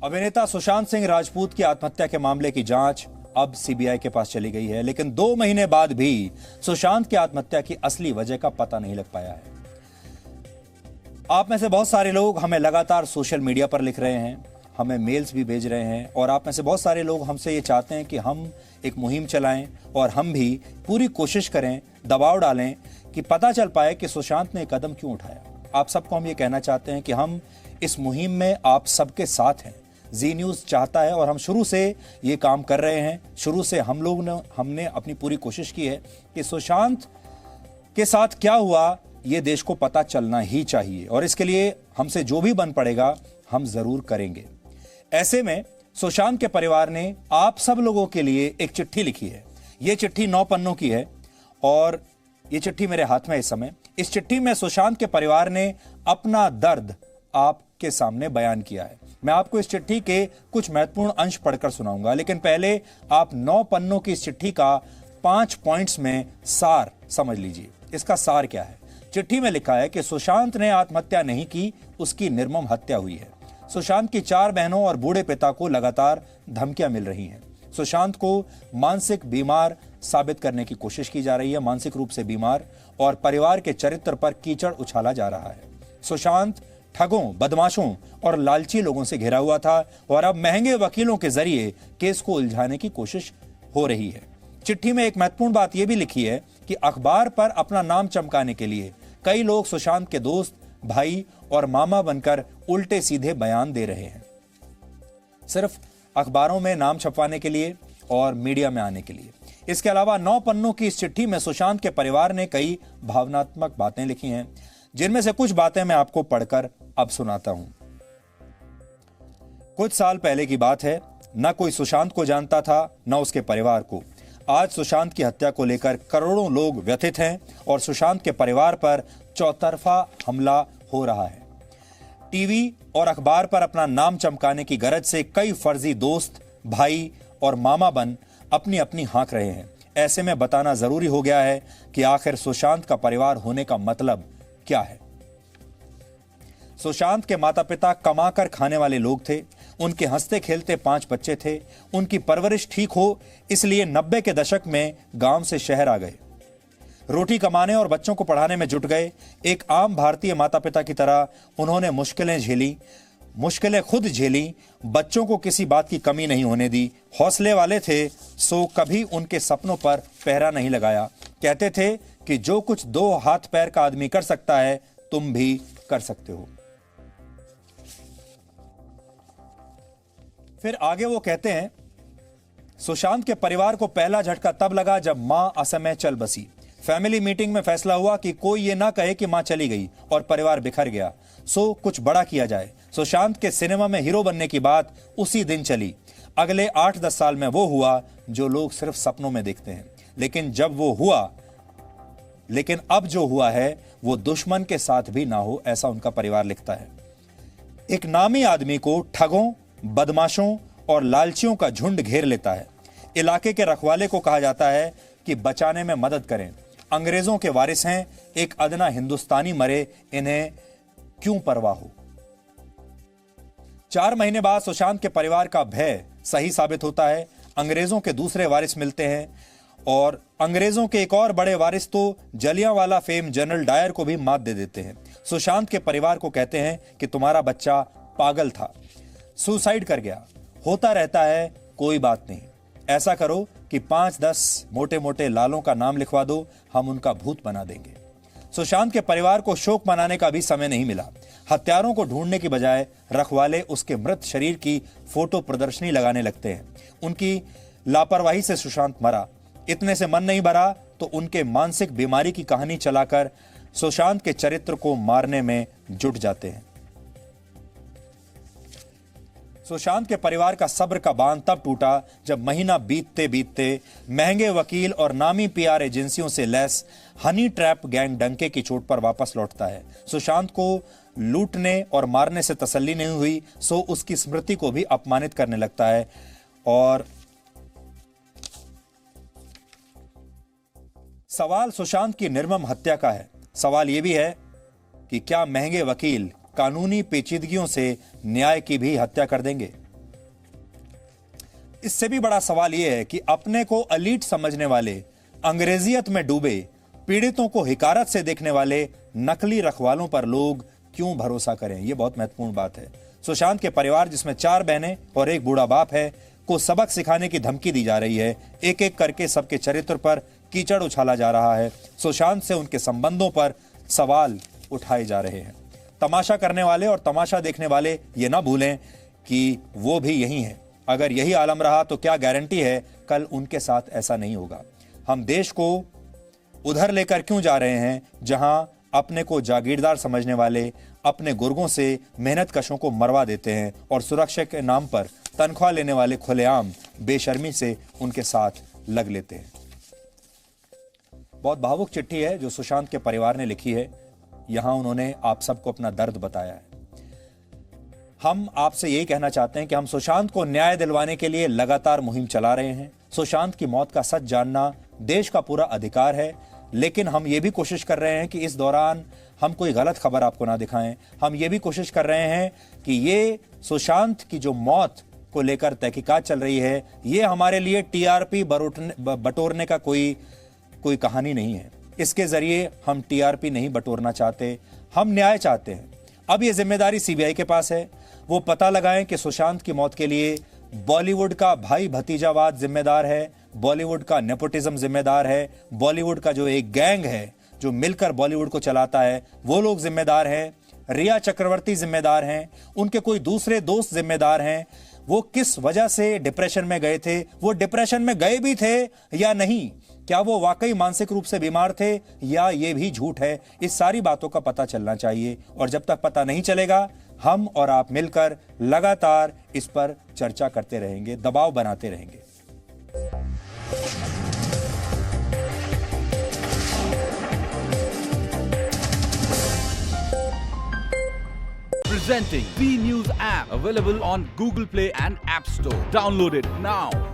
अभिनेता सुशांत सिंह राजपूत की आत्महत्या के मामले की जांच अब सीबीआई के पास चली गई है, लेकिन 2 महीने बाद भी सुशांत की आत्महत्या की असली वजह का पता नहीं लग पाया है। आप में से बहुत सारे लोग हमें लगातार सोशल मीडिया पर लिख रहे हैं, हमें मेल्स भी भेज रहे हैं और आप में से बहुत सारे लोग हमसे ये चाहते हैं कि हम एक मुहिम चलाएं और हम भी पूरी कोशिश करें, दबाव डालें कि पता चल पाए कि सुशांत ने कदम क्यों उठाया। आप सबको हम ये कहना चाहते हैं कि हम इस मुहिम में आप सबके साथ हैं। जी न्यूज़ चाहता है और हम शुरू से ये काम कर रहे हैं। शुरू से हमने अपनी पूरी कोशिश की है कि सुशांत के साथ क्या हुआ ये देश को पता चलना ही चाहिए और इसके लिए हमसे जो भी बन पड़ेगा हम जरूर करेंगे। ऐसे में सुशांत के परिवार ने आप सब लोगों के लिए एक चिट्ठी लिखी है। ये चिट्ठी 9 पन्नों की है और ये चिट्ठी मेरे हाथ में इस समय। इस चिट्ठी में सुशांत के परिवार ने अपना दर्द आपके सामने बयान किया है। मैं आपको इस चिट्ठी के कुछ महत्वपूर्ण अंश पढ़कर सुनाऊंगा, लेकिन पहले आप 9 पन्नों की इस चिट्ठी का 5 पॉइंट्स में सार समझ लीजिए। इसका सार क्या है? चिट्ठी में लिखा है कि सुशांत ने आत्महत्या नहीं की, उसकी निर्मम हत्या हुई है। सुशांत की 4 बहनों और बूढ़े पिता को लगातार धमकियां मिल रही हैं। सुशांत को मानसिक बीमार साबित करने की कोशिश की जा रही है, मानसिक रूप से बीमार, और परिवार के चरित्र पर कीचड़ उछाला जा रहा है। सुशांत ठगों, बदमाशों और लालची लोगों से घिरा हुआ था और अब महंगे वकीलों के जरिए केस को उलझाने की कोशिश हो रही है। चिट्ठी में एक महत्वपूर्ण बात यह भी लिखी है कि अखबार पर अपना नाम चमकाने के लिए कई लोग सुशांत के दोस्त, भाई और मामा बनकर उल्टे सीधे बयान दे रहे हैं, सिर्फ अखबारों में नाम छपवाने के लिए और मीडिया में आने के लिए। इसके अलावा 9 पन्नों की इस चिट्ठी में सुशांत के परिवार ने कई भावनात्मक बातें लिखी हैं, जिनमें से कुछ बातें मैं आपको पढ़कर अब सुनाता हूं। कुछ साल पहले की बात है, न कोई सुशांत को जानता था न उसके परिवार को। आज सुशांत की हत्या को लेकर करोड़ों लोग व्यथित हैं और सुशांत के परिवार पर चौतरफा हमला हो रहा है। टीवी और अखबार पर अपना नाम चमकाने की गरज से कई फर्जी दोस्त, भाई और मामा बन अपनी अपनी हाँक रहे हैं। ऐसे में बताना जरूरी हो गया है कि आखिर सुशांत का परिवार होने का मतलब क्या है। सुशांत के माता पिता कमाकर खाने वाले लोग थे। उनके हंसते खेलते 5 बच्चे थे। उनकी परवरिश ठीक हो इसलिए 90 के दशक में गांव से शहर आ गए, रोटी कमाने और बच्चों को पढ़ाने में जुट गए। एक आम भारतीय माता पिता की तरह उन्होंने मुश्किलें झेली, मुश्किलें खुद झेली, बच्चों को किसी बात की कमी नहीं होने दी। हौसले वाले थे, सो कभी उनके सपनों पर पहरा नहीं लगाया। कहते थे कि जो कुछ 2 हाथ पैर का आदमी कर सकता है तुम भी कर सकते हो। फिर आगे वो कहते हैं, सुशांत के परिवार को पहला झटका तब लगा जब मां असमय चल बसी। फैमिली मीटिंग में फैसला हुआ कि कोई ये ना कहे कि मां चली गई और परिवार बिखर गया, सो कुछ बड़ा किया जाए। सुशांत के सिनेमा में हीरो बनने की बात उसी दिन चली। अगले 8-10 साल में वो हुआ जो लोग सिर्फ सपनों में देखते हैं, लेकिन अब जो हुआ है वो दुश्मन के साथ भी ना हो, ऐसा उनका परिवार लिखता है। एक नामी आदमी को ठगों, बदमाशों और लालचियों का झुंड घेर लेता है। इलाके के रखवाले को कहा जाता है कि बचाने में मदद करें। अंग्रेजों के वारिस हैं, एक अदना हिंदुस्तानी मरे, इन्हें क्यों परवाह हो। 4 महीने बाद सुशांत के परिवार का भय सही साबित होता है। अंग्रेजों के दूसरे वारिस मिलते हैं और अंग्रेजों के एक और बड़े वारिस तो जलियांवाला फेम जनरल डायर को भी मात दे देते हैं। सुशांत के परिवार को कहते हैं कि तुम्हारा बच्चा पागल था, सुसाइड कर गया, होता रहता है, कोई बात नहीं। ऐसा करो कि 5-10 मोटे मोटे लालों का नाम लिखवा दो, हम उनका भूत बना देंगे। सुशांत के परिवार को शोक मनाने का भी समय नहीं मिला। हत्यारों को ढूंढने की बजाय रखवाले उसके मृत शरीर की फोटो प्रदर्शनी लगाने लगते हैं। उनकी लापरवाही से सुशांत मरा। इतने से मन नहीं भरा तो उनके मानसिक बीमारी की कहानी चलाकर सुशांत के चरित्र को मारने में जुट जाते हैं। सुशांत के परिवार का सब्र का बांध तब टूटा जब महीना बीतते बीतते महंगे वकील और नामी पीआर एजेंसियों से लैस हनी ट्रैप गैंग डंके की चोट पर वापस लौटता है। सुशांत को लूटने और मारने से तसल्ली नहीं हुई, सो उसकी स्मृति को भी अपमानित करने लगता है। और सवाल सुशांत की निर्मम हत्या का है। सवाल यह भी है कि क्या महंगे वकील कानूनी पेचीदगियों से न्याय की भी हत्या कर देंगे। इससे भी बड़ा सवाल यह है कि अपने को एलीट समझने वाले, अंग्रेजियत में डूबे, पीड़ितों को हिकारत से देखने वाले नकली रखवालों पर लोग क्यों भरोसा करें? यह बहुत महत्वपूर्ण बात है। सुशांत के परिवार, जिसमें 4 बहनें और एक बूढ़ा बाप है, को सबक सिखाने की धमकी दी जा रही है। एक एक करके सबके चरित्र पर कीचड़ उछाला जा रहा है। सुशांत से उनके संबंधों पर सवाल उठाए जा रहे हैं। तमाशा करने वाले और तमाशा देखने वाले ये ना भूलें कि वो भी यही हैं। अगर यही आलम रहा तो क्या गारंटी है कल उनके साथ ऐसा नहीं होगा? हम देश को उधर लेकर क्यों जा रहे हैं जहां अपने को जागीरदार समझने वाले अपने गुर्गों से मेहनतकशों को मरवा देते हैं और सुरक्षा के नाम पर तनख्वाह लेने वाले खुलेआम बेशर्मी से उनके साथ लग लेते हैं। बहुत भावुक चिट्ठी है जो सुशांत के परिवार ने लिखी है। यहां उन्होंने आप सबको अपना दर्द बताया है। हम आपसे यही कहना चाहते हैं कि हम सुशांत को न्याय दिलवाने के लिए लगातार मुहिम चला रहे हैं। सुशांत की मौत का सच जानना देश का पूरा अधिकार है, लेकिन हम ये भी कोशिश कर रहे हैं कि इस दौरान हम कोई गलत खबर आपको ना दिखाएं। हम ये भी कोशिश कर रहे हैं कि ये सुशांत की जो मौत को लेकर तहकीकात चल रही है, ये हमारे लिए टीआरपी बटोरने का कोई कहानी नहीं है। इसके जरिए हम टीआरपी नहीं बटोरना चाहते, हम न्याय चाहते हैं। अब ये जिम्मेदारी सीबीआई के पास है। वो पता लगाएं कि सुशांत की मौत के लिए बॉलीवुड का भाई भतीजावाद जिम्मेदार है, बॉलीवुड का नेपोटिज्म जिम्मेदार है, बॉलीवुड का जो एक गैंग है जो मिलकर बॉलीवुड को चलाता है वो लोग जिम्मेदार हैं, रिया चक्रवर्ती जिम्मेदार हैं, उनके कोई दूसरे दोस्त जिम्मेदार हैं। वो किस वजह से डिप्रेशन में गए थे, वो डिप्रेशन में गए भी थे या नहीं, क्या वो वाकई मानसिक रूप से बीमार थे या ये भी झूठ है, इस सारी बातों का पता चलना चाहिए। और जब तक पता नहीं चलेगा हम और आप मिलकर लगातार इस पर चर्चा करते रहेंगे, दबाव बनाते रहेंगे। Presenting B News app, available on Google Play and App Store. Download it now.